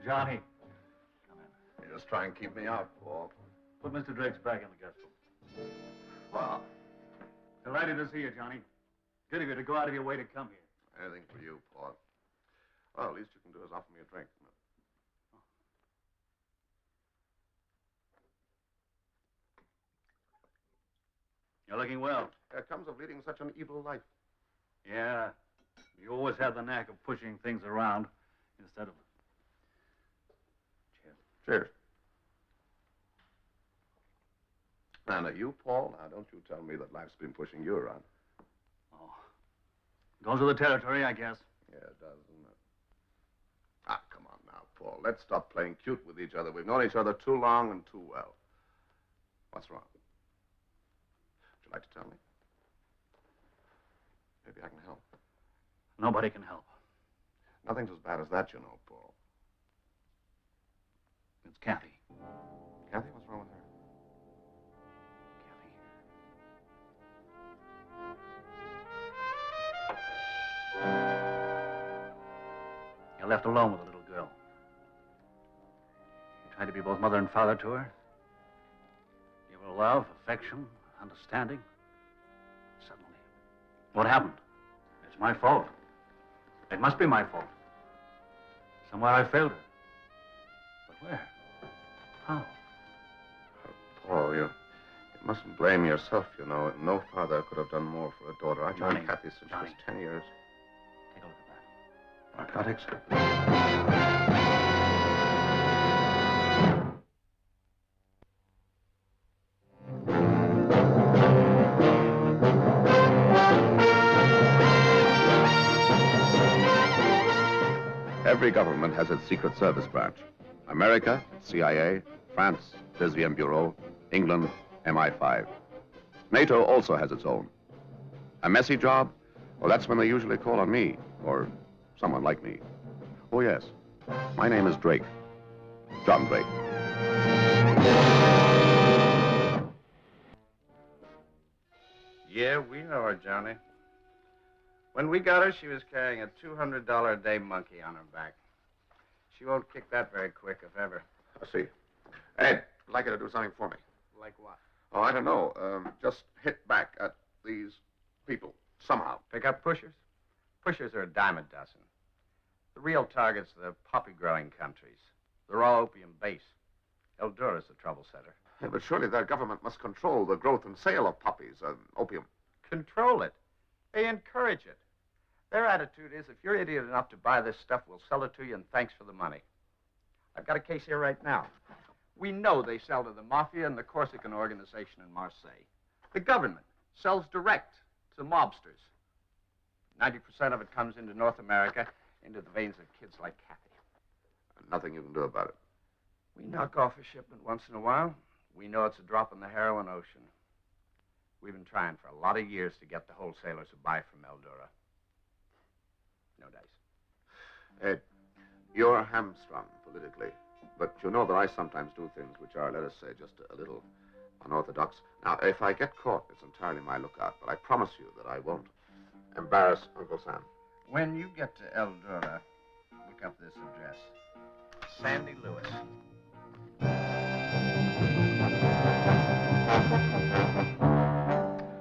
Johnny. Come in. You just try and keep me out, Paul. Put Mr. Drake's back in the guest room. Well, Delighted to see you, Johnny. Good of you to go out of your way to come here. anything for you, Paul. Well, least you can do is offer me a drink. You're looking well. It comes of leading such an evil life. Yeah. You always have the knack of pushing things around instead of... Cheers. Cheers. Now, you, Paul, now, don't you tell me that life's been pushing you around. Oh. Goes with the territory, I guess. Yeah, it does, doesn't it? Ah, come on now, Paul. Let's stop playing cute with each other. We've known each other too long and too well. What's wrong? Would you like to tell me? Maybe I can help. Nobody can help. Nothing's as bad as that, you know, Paul. It's Kathy. Kathy, what's wrong with her? You're left alone with a little girl. You tried to be both mother and father to her. Give her love, affection, understanding. Suddenly, what happened? It's my fault. It must be my fault. Somewhere I failed her. But where? How? Paul, you mustn't blame yourself, you know. No father could have done more for a daughter. I've known Kathy since she was 10 years. Take a look at that. Narcotics? Every government has its secret service branch. America, CIA, France, Deuxième Bureau, England, MI5. NATO also has its own. A messy job? Well, that's when they usually call on me, or someone like me. Oh, yes. My name is Drake. John Drake. Yeah, we know her, Johnny. When we got her, she was carrying a $200 a day monkey on her back. She won't kick that very quick, if ever. I see. Ed, I'd like you to do something for me. Like what? Oh, I don't know. Just hit back at these people, somehow. Pick up pushers? Pushers are a dime a dozen. The real targets are the poppy-growing countries. They're all opium-based. Eldura's the trouble setter. Yeah, but surely their government must control the growth and sale of poppies, opium. Control it. They encourage it. Their attitude is, if you're idiot enough to buy this stuff, we'll sell it to you and thanks for the money. I've got a case here right now. We know they sell to the Mafia and the Corsican organization in Marseille. The government sells direct to mobsters. 90% of it comes into North America, into the veins of kids like Kathy. And nothing you can do about it. We knock off a shipment once in a while. We know it's a drop in the heroin ocean. We've been trying for a lot of years to get the wholesalers to buy from Eldora. No dice. Ed, you're hamstrung politically, but you know that I sometimes do things which are, let us say, just a little unorthodox. Now, if I get caught, it's entirely my lookout, but I promise you that I won't embarrass Uncle Sam. When you get to Eldora, look up this address. Sandy Lewis.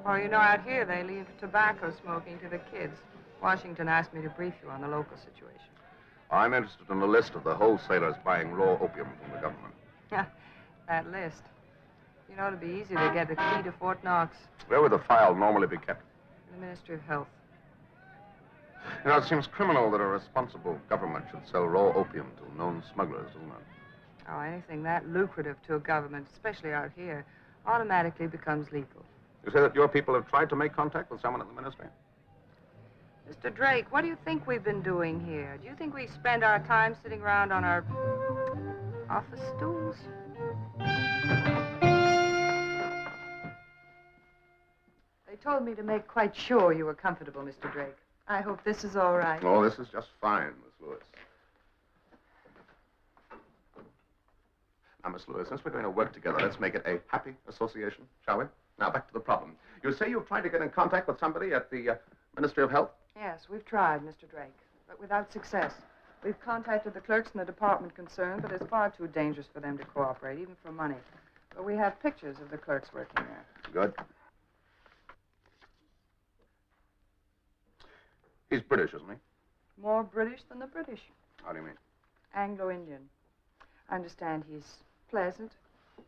Well, you know, out here they leave tobacco smoking to the kids. Washington asked me to brief you on the local situation. I'm interested in a list of the wholesalers buying raw opium from the government. That list. You know, it'd be easy to get the key to Fort Knox. Where would the file normally be kept? The Ministry of Health. You know, it seems criminal that a responsible government should sell raw opium to known smugglers, doesn't it? Oh, anything that lucrative to a government, especially out here, automatically becomes legal. You say that your people have tried to make contact with someone in the ministry? Mr. Drake, what do you think we've been doing here? Do you think we spend our time sitting around on our office stools? They told me to make quite sure you were comfortable, Mr. Drake. I hope this is all right. Oh, this is just fine, Miss Lewis. Now, Miss Lewis, since we're going to work together, let's make it a happy association, shall we? Now, back to the problem. You say you've tried to get in contact with somebody at the Ministry of Health? Yes, we've tried, Mr. Drake, but without success. We've contacted the clerks in the department concerned, but it's far too dangerous for them to cooperate, even for money. But we have pictures of the clerks working there. Good. He's British, isn't he? More British than the British. How do you mean? Anglo-Indian. I understand he's pleasant,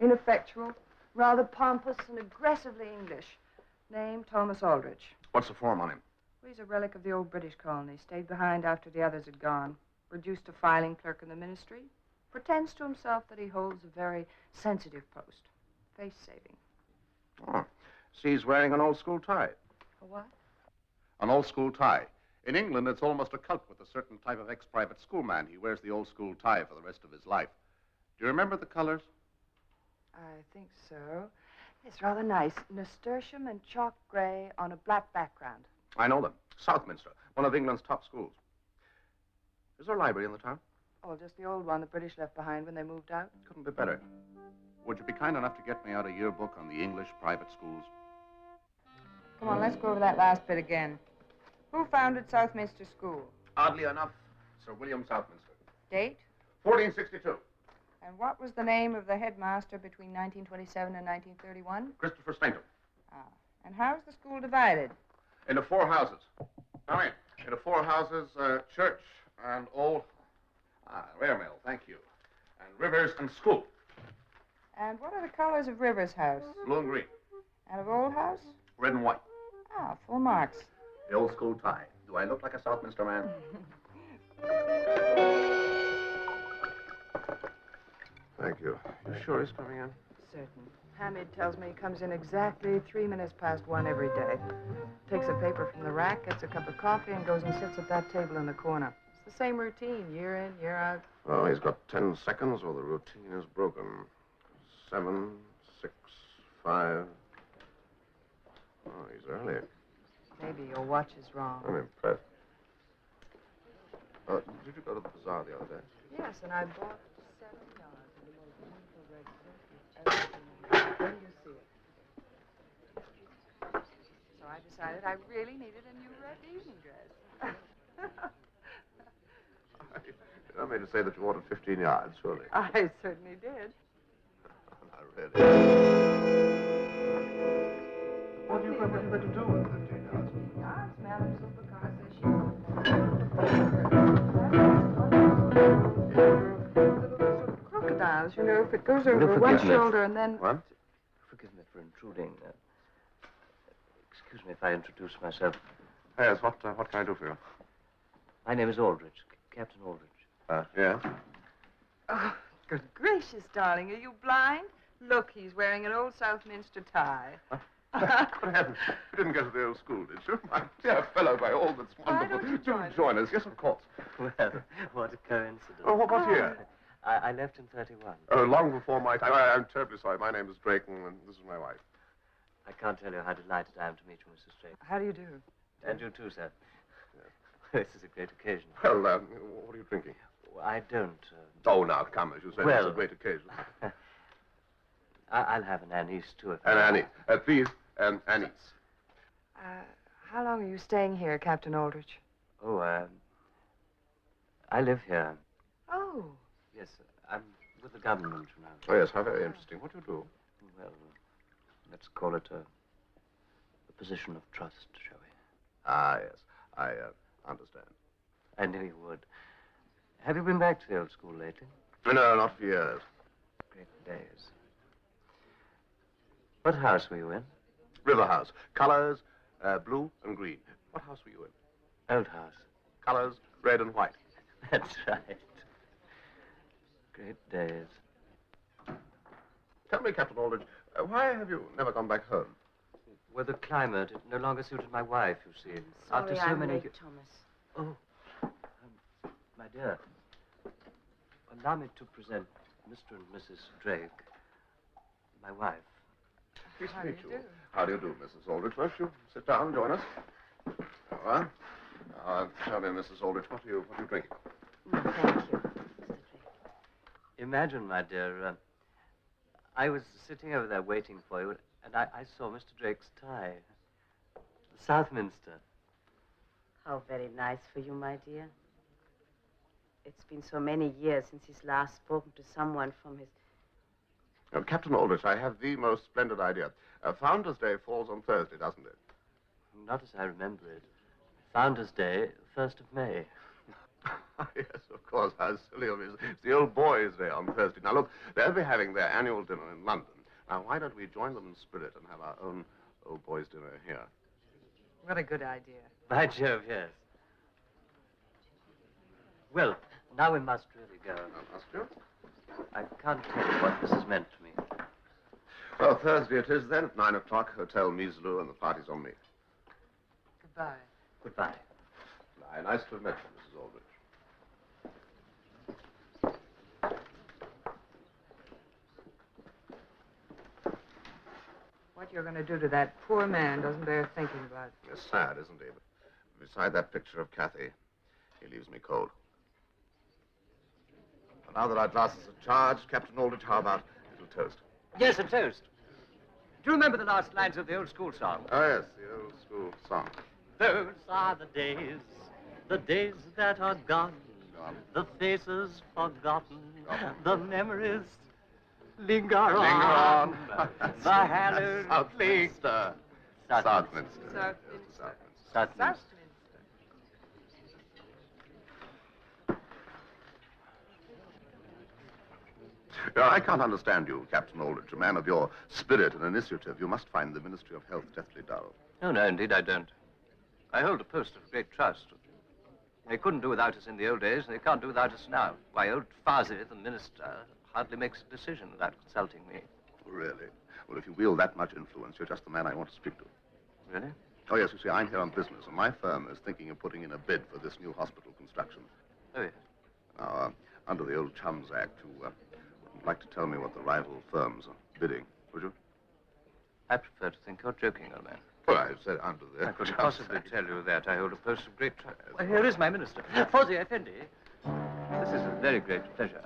ineffectual, rather pompous, and aggressively English. Name, Thomas Aldrich. What's the form on him? Well, he's a relic of the old British colony. Stayed behind after the others had gone. Reduced to filing clerk in the ministry. Pretends to himself that he holds a very sensitive post. Face-saving. Oh. See, he's wearing an old-school tie. A what? An old-school tie. In England, it's almost a cult with a certain type of ex-private schoolman. He wears the old-school tie for the rest of his life. Do you remember the colors? I think so. It's rather nice. Nasturtium and chalk gray on a black background. I know them. Southminster, one of England's top schools. Is there a library in the town? Oh, just the old one the British left behind when they moved out. Couldn't be better. Would you be kind enough to get me out a yearbook on the English private schools? Come on, let's go over that last bit again. Who founded Southminster School? Oddly enough, Sir William Southminster. Date? 1462. And what was the name of the headmaster between 1927 and 1931? Christopher Stainton. Ah. And how's the school divided? Into 4 houses. Come in. Into 4 houses, church and old... rail mill, thank you. And rivers and school. And what are the colors of Rivers House? Blue and green. And of Old House? Red and white. Ah, full marks. The old school tie. Do I look like a Southminster man? Thank you. You sure he's coming in? Certain. Hamid tells me he comes in exactly 3 minutes past 1 every day. Takes a paper from the rack, gets a cup of coffee, and goes and sits at that table in the corner. It's the same routine, year in, year out. Well, he's got 10 seconds or the routine is broken. 7, 6, 5. Oh, he's early. Maybe your watch is wrong. I'm impressed. Did you go to the bazaar the other day? Yes, and I bought 7 yards of the most beautiful red silk. When do you see it? So I decided I really needed a new red evening dress. You don't mean to say that you ordered 15 yards, surely? I certainly did. Not really. What are you going to do with 15 yards? Yards, Madam Supercar says she little crocodiles, you know, if it goes over one shoulder and then... What? Forgive me for intruding. Excuse me if I introduce myself. Yes, what can I do for you? My name is Aldrich, Captain Aldrich. Yeah? Oh, good gracious, darling, are you blind? Look, he's wearing an old Southminster tie. Good heavens. You didn't go to the old school, did you? My dear fellow, by all that's wonderful. Why don't you Do join us. Yes, of course. Well, what a coincidence. Oh, what year? I left in 31. Oh, long before my time. I'm terribly sorry. My name is Drayton, and this is my wife. I can't tell you how delighted I am to meet you, Mrs. Drake. How do you do? And you too, sir. This is a great occasion. Well, what are you drinking? Well, I don't. Oh, now, come, as you say, well, it's a great occasion. I'll have an anise, too. An anise. Please, an anise. How long are you staying here, Captain Aldrich? Oh, I live here. Oh. Yes, I'm with the government now. Oh, yes, how very interesting. What do you do? Well, let's call it a position of trust, shall we? Ah, yes. I understand. I knew you would. Have you been back to the old school lately? No, not for years. Great days. What house were you in? River House. Colors, blue and green. What house were you in? Old house. Colors, red and white. That's right. Great days. Tell me, Captain Aldrich, why have you never gone back home? Well, the climate, it no longer suited my wife, you see. Sorry, After so I'm many... late, Thomas. Oh, my dear, allow me to present Mr. and Mrs. Drake, my wife. Pleased How to do meet you you. do? How do you do, Mrs. Aldrich? Won't you sit down and join us? All right. Tell me, Mrs. Aldrich, what are you drinking? No, thank you, Mr. Drake. Imagine, my dear, I was sitting over there waiting for you, and I saw Mr. Drake's tie. Southminster. How very nice for you, my dear. It's been so many years since he's last spoken to someone from his... Captain Aldrich, I have the most splendid idea. Founders' Day falls on Thursday, doesn't it? Not as I remember it. Founders' Day, 1st of May. Yes, of course. How silly of me. It's the old boys' day on Thursday. Now, look, they'll be having their annual dinner in London. Now, why don't we join them in spirit and have our own old boys' dinner here? What a good idea. By Jove, yes. Well, now we must really go. Must you? I can't tell you what this has meant to me. Well, Thursday it is then at 9 o'clock, Hotel Measloo, and the party's on me. Goodbye. Goodbye. Nice to have met you, Mrs. Aldrich. What you're going to do to that poor man doesn't bear thinking about. It's sad, isn't he? But beside that picture of Kathy, he leaves me cold. And now that our glasses are charged, Captain Aldrich, how about a little toast? Yes, a toast. Do you remember the last lines of the old school song? Oh, yes, the old school song. Those are the days that are gone, the faces forgotten, the memories linger on. The hallowed place. Southminster. Southminster. I can't understand you, Captain Aldrich. A man of your spirit and initiative. You must find the Ministry of Health deathly dull. No, no, indeed I don't. I hold a post of great trust. They couldn't do without us in the old days, and they can't do without us now. Why, old Farsi, the minister, hardly makes a decision without consulting me. Really? Well, if you wield that much influence, you're just the man I want to speak to. Really? Oh, yes, you see, I'm here on business, and my firm is thinking of putting in a bid for this new hospital construction. Oh, yes. Now, under the old Chums Act, you would like to tell me what the rival firms are bidding, would you? I prefer to think you're joking, old man. Well, I said under the I couldn't Chums possibly Act. tell you that. I hold a post of great trust. Well, here is my minister, Fawzi Effendi. This is a very great pleasure.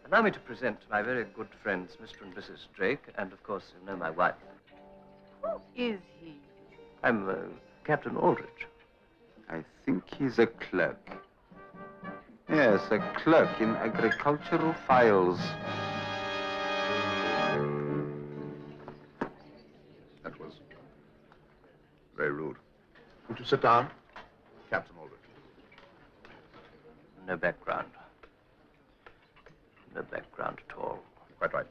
Allow me to present my very good friends, Mr. and Mrs. Drake, and, of course, you know my wife. Who is he? I'm Captain Aldrich. I think he's a clerk. Yes, a clerk in agricultural files. That was very rude. Would you sit down, Captain Aldrich? No background. No background at all. Quite right.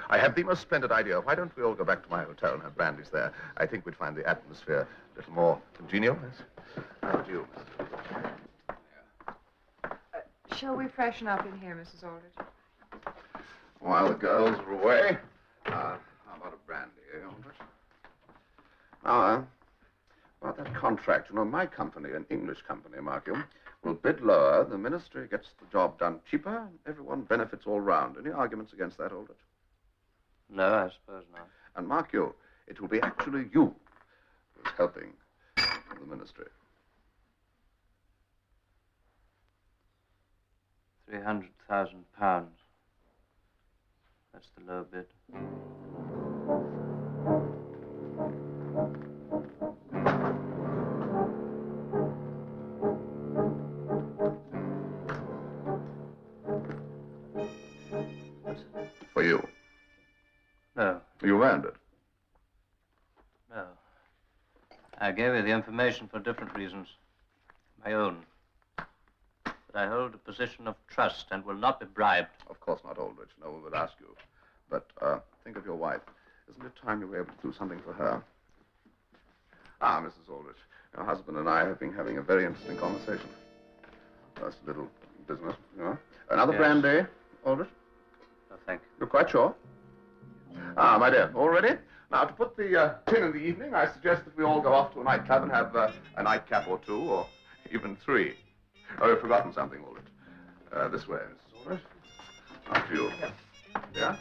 I have the most splendid idea. Why don't we all go back to my hotel and have brandies there? I think we'd find the atmosphere a little more congenial. Yes. How would you? Shall we freshen up in here, Mrs. Aldrich? While the girls are away, how about a brandy, eh, Aldrich? Now, about that contract, you know, my company, an English company, mark you, will bid lower, the ministry gets the job done cheaper, and everyone benefits all round. Any arguments against that, Aldrich? No, I suppose not. And mark you, it will be actually you who's helping the ministry. 300,000 pounds. That's the low bid. For you. No, You earned it. no. I gave you the information for different reasons. My own. But I hold a position of trust and will not be bribed. Of course not, Aldrich. No one would ask you. But think of your wife. Isn't it time you were able to do something for her? Ah, Mrs. Aldrich, your husband and I have been having a very interesting conversation. That's a little business, you know. Another Yes. brandy, Aldrich? No, thank you. You're quite sure? Ah, my dear, all ready? Now, to put the pin in the evening, I suggest that we all go off to a nightclub and have a nightcap or two, or even three. Oh, you've forgotten something, Aldrich. This way, Mrs. Aldrich. After you. Yeah?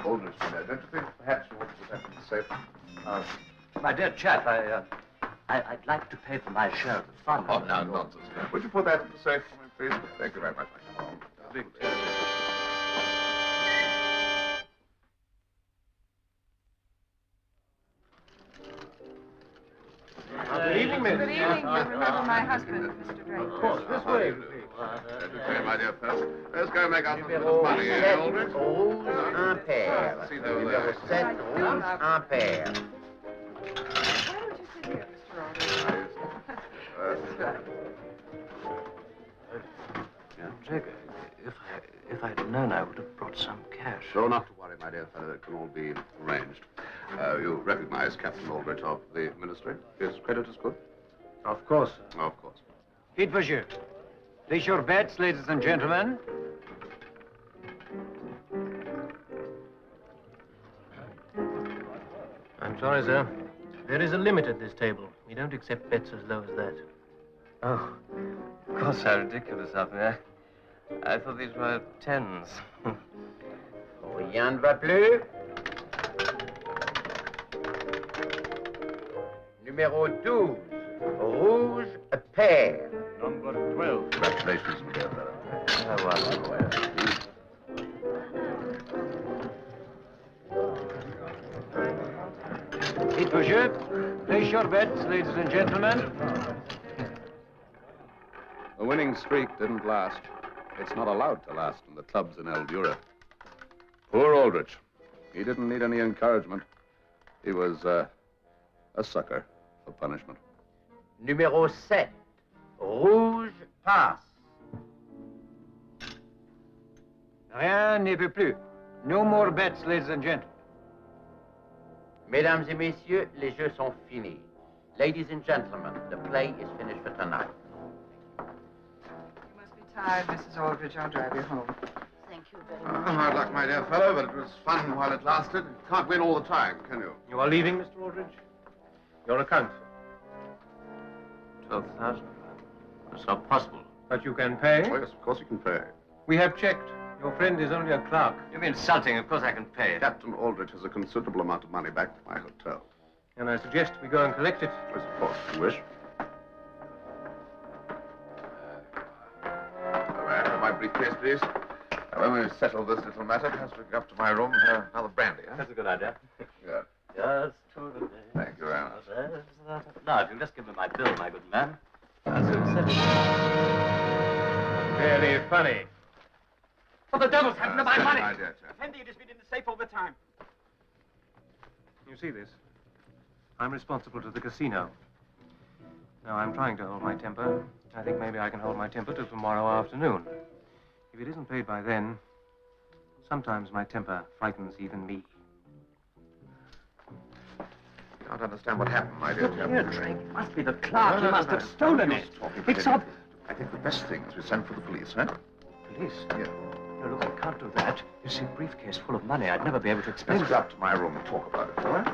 Aldrich, don't you think perhaps you want to put that in the safe? My dear chap, I'd like to pay for my share of the fun. Oh, no, nonsense. Would you put that in the safe for me, please? Thank you very much. Big Good evening, Good evening. You remember my husband, Mr. Drake. Of course, this way. Okay, my dear fellow. Let's go make out some of this money, eh, Aldrich? Rouge impair. See those Numéro 7, rouge impair. Why don't you sit here, Mr. Aldrich? That's right. Drake, if I had known, I would have brought some cash. So not to worry, my dear fellow. It can all be arranged. You recognize Captain Aldrich of the Ministry? His credit is good? Of course. Of course. Vite, monsieur. Place your bets, ladies and gentlemen. I'm sorry, sir. There is a limit at this table. We don't accept bets as low as that. Oh, of course, how ridiculous of me. I thought these were tens. Rien ne va plus. Numéro 12, rouge pair. Number 12. Congratulations, my dear fellow. Oh, well. Vite, monsieur. Place your bets, ladies and gentlemen. The winning streak didn't last. It's not allowed to last in the clubs in El Dura. Poor Aldrich. He didn't need any encouragement. He was a sucker for punishment. Numéro 7, rouge passe. Rien ne peut plus. No more bets, ladies and gentlemen. Mesdames et messieurs, les jeux sont finis. Ladies and gentlemen, the play is finished for tonight. You must be tired, Mrs. Aldrich. I'll drive you home. Thank you very much. Hard luck, my dear fellow, but it was fun while it lasted. You can't win all the time, can you? You are leaving, Mr. Aldrich? Your account? 12,000. That's not possible. But you can pay? Oh, yes, of course you can pay. We have checked. Your friend is only a clerk. You're insulting. Of course I can pay it. Captain Aldrich has a considerable amount of money back to my hotel. And I suggest we go and collect it. Yes, of course, if you wish. My briefcase, please. Now, when we've settled this little matter, perhaps we can go up to my room and have another brandy, huh? That's a good idea. Good. Just to the day. Thank you very much. Now, if you'll just give me my bill, my good man. I'll soon settle. Very funny. What the devil's happened to my money? My dear chap. Fendi, it has been in the safe all the time. You see this? I'm responsible to the casino. Now, I'm trying to hold my temper. I think maybe I can hold my temper till tomorrow afternoon. If it isn't paid by then, sometimes my temper frightens even me. I don't understand what happened, my dear chap. Here, Drake. It must be the clerk. He must have stolen it. It's up. I think the best thing is we send for the police, huh? Police? Yeah. No, look, I can't do that. You see, a briefcase full of money. I'd never be able to explain Let's go up to my room and talk about it, all right?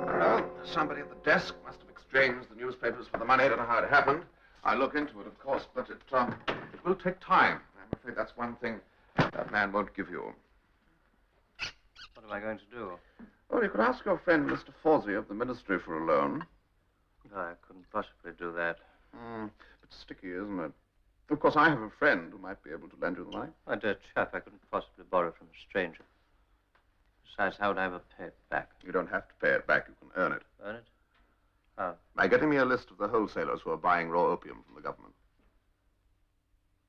Well, somebody at the desk must have exchanged the newspapers for the money. I don't know how it happened. I'll look into it, of course, but it will take time. I'm afraid that's one thing that man won't give you. What am I going to do? Well, you could ask your friend, Mr. Fawsey of the Ministry, for a loan. No, I couldn't possibly do that. Bit sticky, isn't it? Of course, I have a friend who might be able to lend you the money. My dear chap, I couldn't possibly borrow from a stranger. Besides, how would I ever pay it back? You don't have to pay it back. You can earn it. Earn it? How? By getting me a list of the wholesalers who are buying raw opium from the government.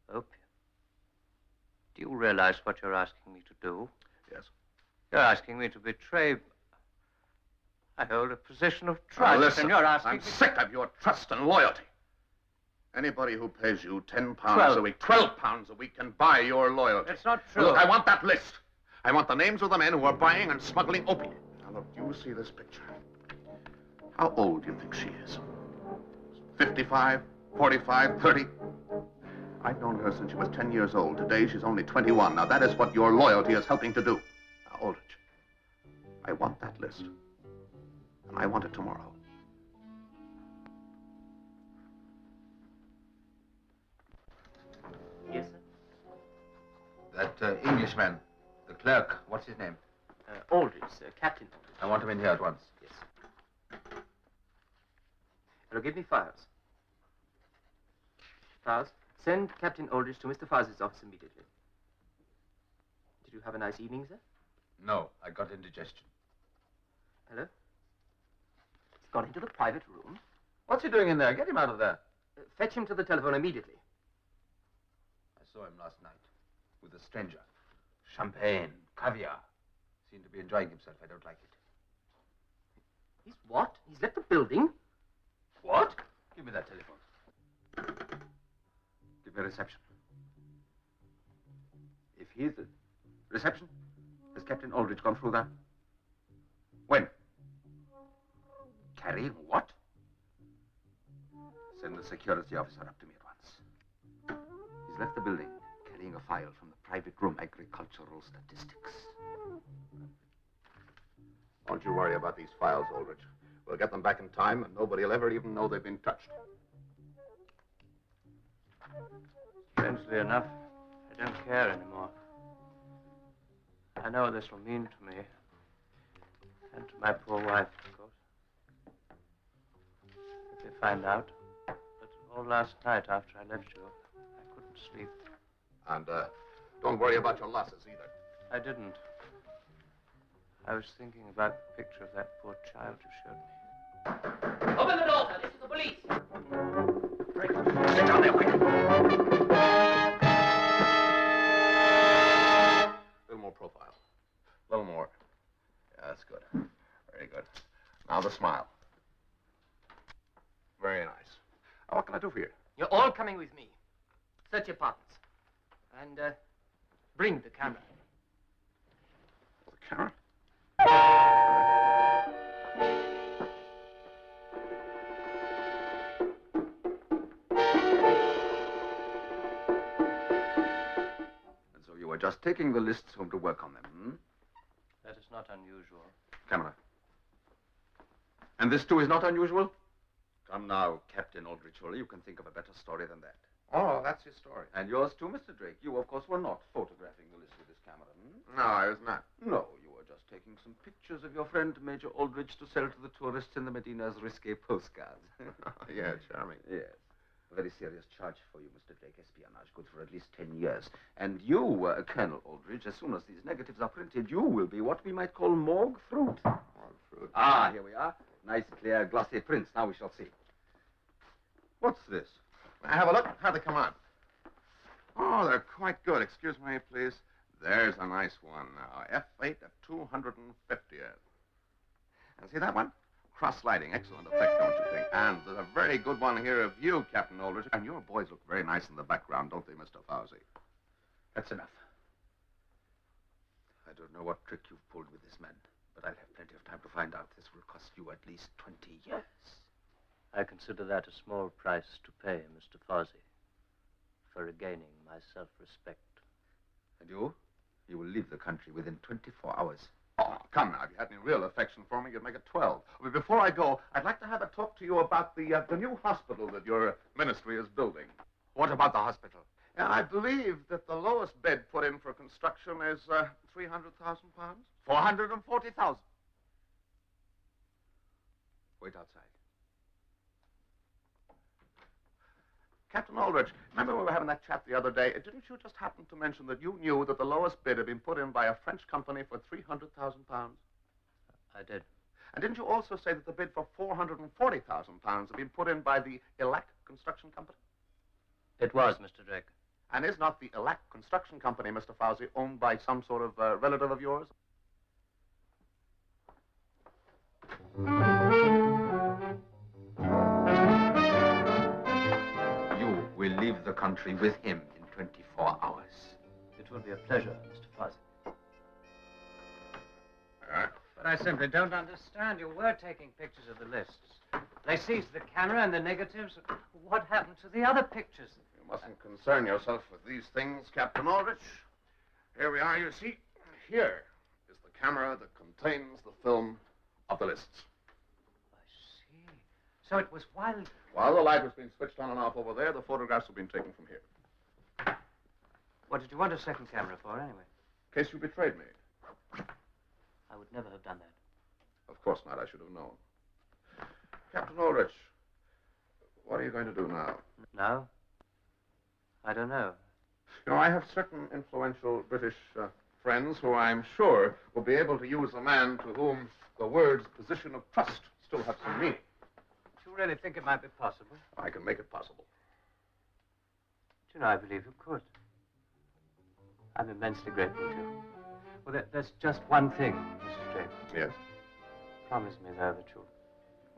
Opium? Do you realize what you're asking me to do? Yes. You're asking me to betray... I hold a position of Now, trust, listen, and you're asking I'm me... sick of your trust and loyalty. Anybody who pays you £10 £12. a week, £12 a week can buy your loyalty. That's not true. Look, I want that list. I want the names of the men who are buying and smuggling opium. Now, look, do you see this picture? How old do you think she is? 55, 45, 30? I've known her since she was 10 years old. Today, she's only 21. Now, that is what your loyalty is helping to do. Now, Aldrich, I want that list. And I want it tomorrow. Yes, sir? That Englishman, the clerk, what's his name? Aldrich, sir. Captain Aldrich. I want him in here at once. Yes. Now, give me files. Files. Send Captain Aldrich to Mr. Fawsey's office immediately. Did you have a nice evening, sir? No, I got indigestion. Hello? gone into the private room? What's he doing in there? Get him out of there. Fetch him to the telephone immediately. I saw him last night with a stranger. Champagne, caviar. Seemed to be enjoying himself. I don't like it. He's what? He's left the building? What? Give me that telephone. Give me reception. If he is the reception, has Captain Aldrich gone through that? When? Carrying what? Send the security officer up to me at once. He's left the building, carrying a file from the private room, agricultural statistics. Don't you worry about these files, Aldrich. We'll get them back in time, and nobody will ever even know they've been touched. Strangely enough, I don't care anymore. I know what this will mean to me. And to my poor wife, of course. If they find out. But all last night after I left you, I couldn't sleep. And don't worry about your losses either. I didn't. I was thinking about the picture of that poor child you showed me. Open the door, sir. This is the police. Right. Sit down there, quick. A little more profile. A little more. Yeah, that's good. Very good. Now the smile. Very nice. Now, what can I do for you? You're all coming with me. Search your apartments. And bring the camera. The camera? And so you were just taking the lists home to work on them, hmm? That is not unusual. Camera. And this too is not unusual? Come now, Captain Aldrich, surely you can think of a better story than that. Oh, that's his story. And yours too, Mr. Drake. You, of course, were not photographing the list with this camera, hmm? No, I was not. No, you were just taking some pictures of your friend, Major Aldrich, to sell to the tourists in the Medina's risque postcards. Yeah, charming. Yes. A very serious charge for you, Mr. Drake. Espionage, good for at least 10 years. And you, Colonel Aldrich, as soon as these negatives are printed, you will be what we might call morgue fruit. Morgue fruit. Ah, here we are. Nice, clear, glossy prints. Now we shall see. What's this? Have a look. How'd they come out? Oh, they're quite good. Excuse me, please. There's a nice one now. F8 at 250. And see that one? Cross-sliding. Excellent effect, don't you think? And there's a very good one here of you, Captain Aldrich. And your boys look very nice in the background, don't they, Mr. Fawzi? That's enough. I don't know what trick you've pulled with this man, but I'll have plenty of time to find out. This will cost you at least 20 years. I consider that a small price to pay, Mr. Fawzi, for regaining my self-respect. And you? You will leave the country within 24 hours. Oh, come now. If you had any real affection for me, you'd make it 12. But before I go, I'd like to have a talk to you about the new hospital that your ministry is building. What about the hospital? I believe that the lowest bid put in for construction is 300,000 pounds. 440,000. Wait outside. Captain Aldrich, remember we were having that chat the other day? Didn't you just happen to mention that you knew that the lowest bid had been put in by a French company for 300,000 pounds? I did. And didn't you also say that the bid for 440,000 pounds had been put in by the Elac Construction Company? It was, Mr. Drake. And is not the Elac Construction Company, Mr. Fawzi, owned by some sort of relative of yours? You will leave the country with him in 24 hours. It will be a pleasure, Mr. Fawzi. But I simply don't understand. You were taking pictures of the lists. They seized the camera and the negatives. What happened to the other pictures? You mustn't concern yourself with these things, Captain Aldrich. Here we are, you see. Here is the camera that contains the film of the lists. I see. So it was while... While the light was being switched on and off over there, the photographs were being taken from here. What did you want a second camera for, anyway? In case you betrayed me. I would never have done that. Of course not. I should have known. Captain Aldrich, what are you going to do now? Now? I don't know. You know, I have certain influential British friends who I'm sure will be able to use a man to whom the words position of trust still have some meaning. Do you really think it might be possible? I can make it possible. Do you know, I believe you could. I'm immensely grateful to you. Well, there's just one thing, Mr. Draper. Yes? Promise me, though, that you'll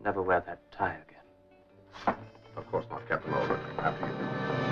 never wear that tie again. Of course not, Captain Oliver. After you.